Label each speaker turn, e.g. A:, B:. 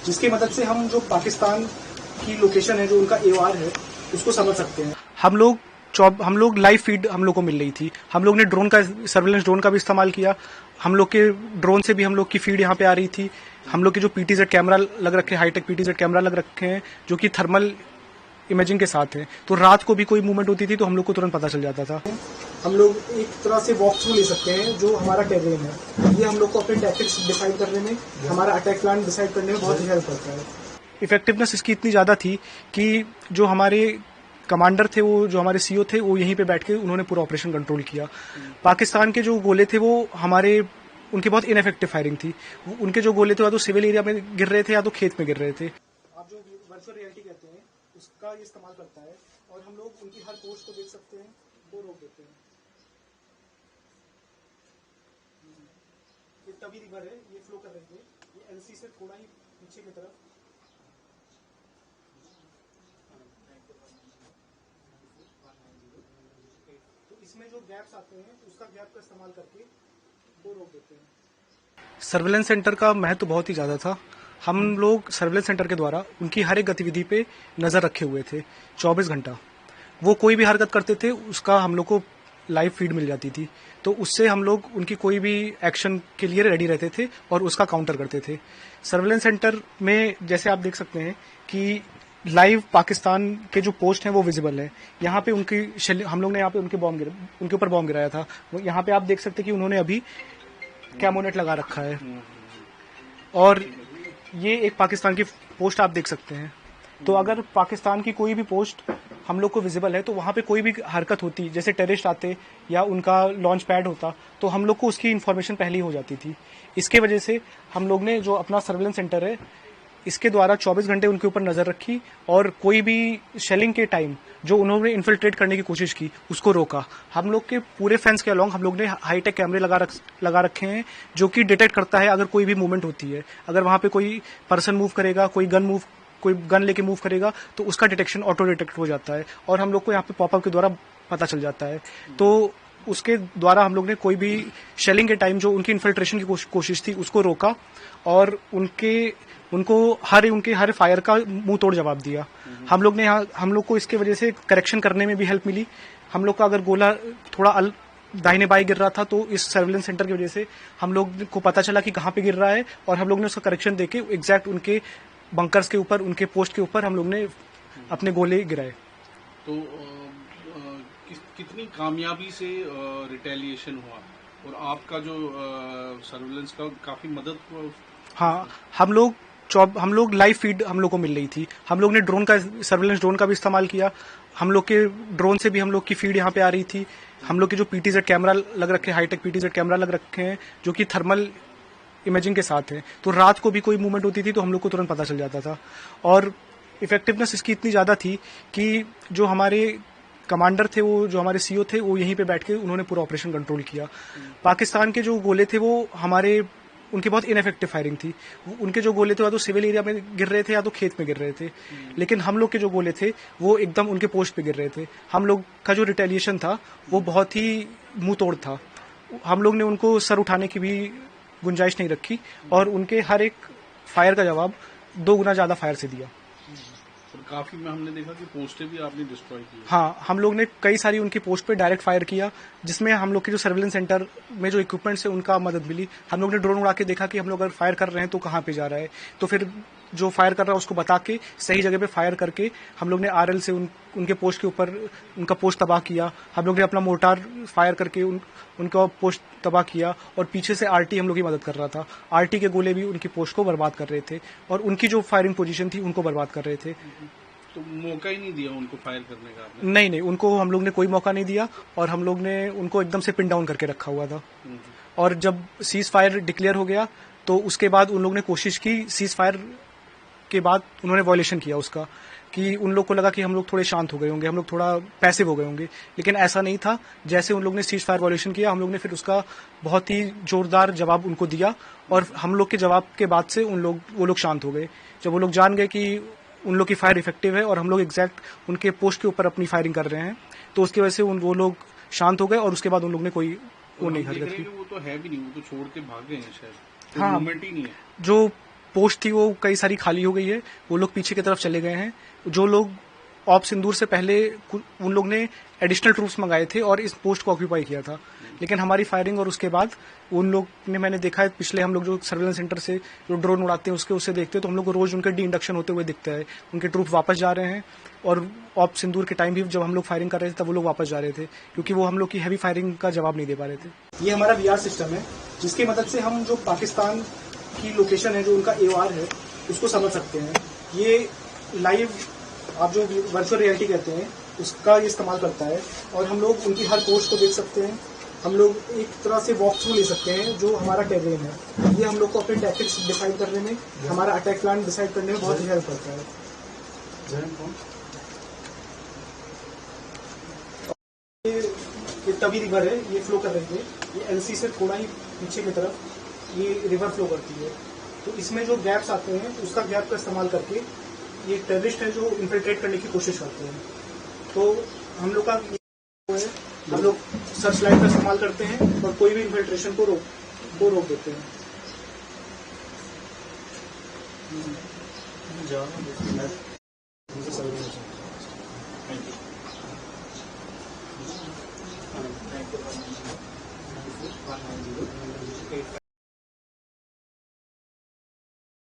A: जिसकी मदद से हम जो पाकिस्तान की लोकेशन है, जो उनका AOR है, उसको समझ सकते हैं। हम लोग लाइव फीड हम लोग को मिल रही थी। हम लोग ने सर्वेलेंस ड्रोन का भी इस्तेमाल किया। हम लोग के ड्रोन से भी हम लोग की फीड यहाँ पे आ रही थी। हम लोग के जो PTZ कैमरा लग रखे हैं, हाईटेक PTZ कैमरा लग रखे हैं, जो कि थर्मल इमेजिंग के साथ है। तो रात को भी कोई मूवमेंट होती थी तो हम लोग को तुरंत पता चल जाता था। हम लोग एक तरह से वॉक थ्रू ले सकते हैं जो हमारा टेरेन है। ये हम लोग को अपने टैक्टिक्स डिसाइड करने में, हमारा अटैक प्लान डिसाइड करने में बहुत ही हेल्प करता है। इफेक्टिवनेस इसकी इतनी ज़्यादा थी कि जो हमारे कमांडर थे, वो जो हमारे CO थे, वो यहीं पे बैठ के उन्होंने पूरा ऑपरेशन कंट्रोल किया। पाकिस्तान के जो गोले थे वो उनकी बहुत इनफेक्टिव फायरिंग थी। उनके जो गोले थे या तो सिविल एरिया में गिर रहे थे या तो खेत में गिर रहे थे। आप जो वर्चुअल रियलिटी कहते हैं उसका ये इस्तेमाल करता है और हम लोग उनकी हर पोस्ट को देख सकते हैं, वो रोक देते हैं। ये तवी रिवर है, ये फ्लो कर रही है, ये LC से थोड़ा ही पीछे की तरफ। तो इसमें जो गैप्स आते हैं उसका गैप का इस्तेमाल करके वो रोक देते हैं। सर्वेलेंस सेंटर का महत्व बहुत ही ज्यादा था। हम लोग सर्वेलेंस सेंटर के द्वारा उनकी हर एक गतिविधि पे नजर रखे हुए थे 24 घंटा। वो कोई भी हरकत करते थे उसका हम लोग को लाइव फीड मिल जाती थी। तो उससे हम लोग उनकी कोई भी एक्शन के लिए रेडी रहते थे और उसका काउंटर करते थे। सर्वेलेंस सेंटर में जैसे आप देख सकते हैं कि लाइव पाकिस्तान के जो पोस्ट हैं वो विजिबल है। यहाँ पे हम लोग ने यहाँ पे उनके ऊपर बॉम्ब गिराया था। यहाँ पे आप देख सकते हैं कि उन्होंने अभी कैमोनेट लगा रखा है और ये एक पाकिस्तान की पोस्ट आप देख सकते हैं। तो अगर पाकिस्तान की कोई भी पोस्ट हम लोग को विजिबल है तो वहां पे कोई भी हरकत होती, जैसे टेररिस्ट आते या उनका लॉन्च पैड होता, तो हम लोग को उसकी इन्फॉर्मेशन पहले ही हो जाती थी। इसके वजह से हम लोग ने जो अपना सर्वेलेंस सेंटर है इसके द्वारा 24 घंटे उनके ऊपर नजर रखी और कोई भी शेलिंग के टाइम जो उन्होंने इन्फिल्ट्रेट करने की कोशिश की उसको रोका। हम लोग के पूरे फेंस के अलोंग हम लोग ने हाईटेक कैमरे लगा रखे हैं जो कि डिटेक्ट करता है अगर कोई भी मूवमेंट होती है। अगर वहां पे कोई पर्सन मूव करेगा, कोई गन लेके मूव करेगा तो उसका डिटेक्शन ऑटो डिटेक्ट हो जाता है और हम लोग को यहाँ पे पॉपअप के द्वारा पता चल जाता है। तो उसके द्वारा हम लोग ने कोई भी शेलिंग के टाइम जो उनकी इन्फिल्ट्रेशन की कोशिश थी उसको रोका और उनके हर फायर का मुंह तोड़ जवाब दिया। हम लोग को इसके वजह से करेक्शन करने में भी हेल्प मिली। हम लोग का अगर गोला थोड़ा दाहिने बाएं गिर रहा था तो इस सर्वेलेंस सेंटर की वजह से हम लोग को पता चला कि कहाँ पे गिर रहा है और हम लोग ने उसका करेक्शन देके एग्जैक्ट उनके बंकर्स के ऊपर, उनके पोस्ट के ऊपर हम लोग ने अपने गोले गिराए।
B: तो कितनी कामयाबी से रिटेलिएशन हुआ और आपका जो सर्वेलेंस का काफी मदद?
A: हाँ, हम लोग लाइव फीड हम लोग को मिल रही थी। हम लोग ने सर्वेलेंस ड्रोन का भी इस्तेमाल किया। हम लोग के ड्रोन से भी हम लोग की फीड यहाँ पे आ रही थी। हम लोग के जो PTZ कैमरा लग रखे हैं, हाईटेक PTZ कैमरा लग रखे हैं, जो कि थर्मल इमेजिंग के साथ है। तो रात को भी कोई मूवमेंट होती थी तो हम लोग को तुरंत पता चल जाता था। और इफेक्टिवनेस इसकी इतनी ज्यादा थी कि जो हमारे कमांडर थे, वो जो हमारे CO थे, वो यहीं पे बैठ के उन्होंने पूरा ऑपरेशन कंट्रोल किया। पाकिस्तान के जो गोले थे वो उनकी बहुत इनफेक्टिव फायरिंग थी। उनके जो गोले थे या तो सिविल एरिया में गिर रहे थे या तो खेत में गिर रहे थे। लेकिन हम लोग के जो गोले थे वो एकदम उनके पोस्ट पे गिर रहे थे। हम लोग का जो रिटेलिएशन था वो बहुत ही मुंह तोड़ था। हम लोग ने उनको सर उठाने की भी गुंजाइश नहीं रखी और उनके हर एक फायर का जवाब 2 गुना ज्यादा फायर से दिया।
B: काफी में हमने देखा कि पोस्टें भी आपने डिस्ट्रॉय की।
A: हाँ, हम लोग ने कई सारी उनकी पोस्ट पे डायरेक्ट फायर किया, जिसमें हम लोग के जो सर्वेलेंस सेंटर में जो इक्विपमेंट्स है उनका मदद मिली। हम लोग ने ड्रोन उड़ा के देखा कि हम लोग अगर फायर कर रहे हैं तो कहाँ पे जा रहा है, तो फिर जो फायर कर रहा है उसको बता के सही जगह पे फायर करके हम लोग ने RL से उनके पोस्ट के ऊपर उनका पोस्ट तबाह किया। हम लोग ने अपना मोर्टार फायर करके उनका पोस्ट तबाह किया और पीछे से RT हम लोग की मदद कर रहा था। RT के गोले भी उनकी पोस्ट को बर्बाद कर रहे थे और उनकी जो फायरिंग पोजीशन थी उनको बर्बाद कर रहे थे।
B: तो मौका ही नहीं दिया उनको फायर करने का?
A: नहीं, उनको हम लोग ने कोई मौका नहीं दिया और हम लोग ने उनको एकदम से पिन डाउन करके रखा हुआ था। और जब सीज फायर डिक्लेयर हो गया तो उसके बाद उन लोग ने कोशिश की, सीज फायर के बाद उन्होंने वॉयलेशन किया उसका, कि उन लोग को लगा कि हम लोग थोड़े शांत हो गए होंगे, हम लोग थोड़ा पैसिव हो गए होंगे, लेकिन ऐसा नहीं था। जैसे उन लोग ने सीज फायर वॉयलेशन किया, हम लोग ने फिर उसका बहुत ही जोरदार जवाब उनको दिया और हम लोग के जवाब के बाद से वो लोग शांत हो गए। जब वो लोग जान गए कि उन लोग की फायर इफेक्टिव है और हम लोग एग्जैक्ट उनके पोस्ट के ऊपर अपनी फायरिंग कर रहे हैं, तो उसकी वजह से वो लोग शांत हो गए और उसके बाद उन लोग ने कोई वो नहीं हरकत की।
B: वो तो है भी नहीं, वो तो छोड़ के भाग गए हैं शायद।
A: हाँ,
B: मूवमेंट ही नहीं है।
A: जो पोस्ट थी वो कई सारी खाली हो गई है, वो लोग पीछे की तरफ चले गए हैं। जो लोग ऑप सिंदूर से पहले उन लोग ने एडिशनल ट्रूप्स मंगाए थे और इस पोस्ट को ऑक्यूपाई किया था, लेकिन हमारी फायरिंग और उसके बाद उन लोग ने, मैंने देखा है पिछले हम लोग जो सर्वेलेंस सेंटर से जो ड्रोन उड़ाते हैं उससे देखते हैं तो हम लोग को रोज उनके डी इंडक्शन होते हुए दिखता है। उनके ट्रूप वापस जा रहे हैं और ऑप सिंदूर के टाइम भी जब हम लोग फायरिंग कर रहे थे तब वो लोग वापस जा रहे थे क्योंकि वो हम लोग की हैवी फायरिंग का जवाब नहीं दे पा रहे थे। ये हमारा VR सिस्टम है जिसकी मदद से हम जो पाकिस्तान की लोकेशन है, जो उनका AOR है, उसको समझ सकते हैं। ये लाइव आप जो वर्चुअल रियलिटी कहते हैं उसका ये इस्तेमाल करता है और हम लोग उनकी हर पोस्ट को देख सकते हैं। हम लोग एक तरह से वॉक थ्रू ले सकते हैं जो हमारा टेरेन है। ये हम लोग को अपने टैक्टिक्स डिसाइड करने में, हमारा अटैक प्लान डिसाइड करने में बहुत ही हेल्प करता है। ये तवी रिवर है, ये फ्लो कर रही है, ये LC से थोड़ा ही पीछे की तरफ ये रिवर फ्लो करती है। तो इसमें जो गैप्स आते हैं उसका गैप का इस्तेमाल करके ये टेररिस्ट है जो इन्फिल्ट्रेट करने की कोशिश करते हैं। तो हम लोग का है, हम लोग सर्च लाइट का इस्तेमाल करते हैं और कोई भी इन्फिल्ट्रेशन को रोक देते हैं।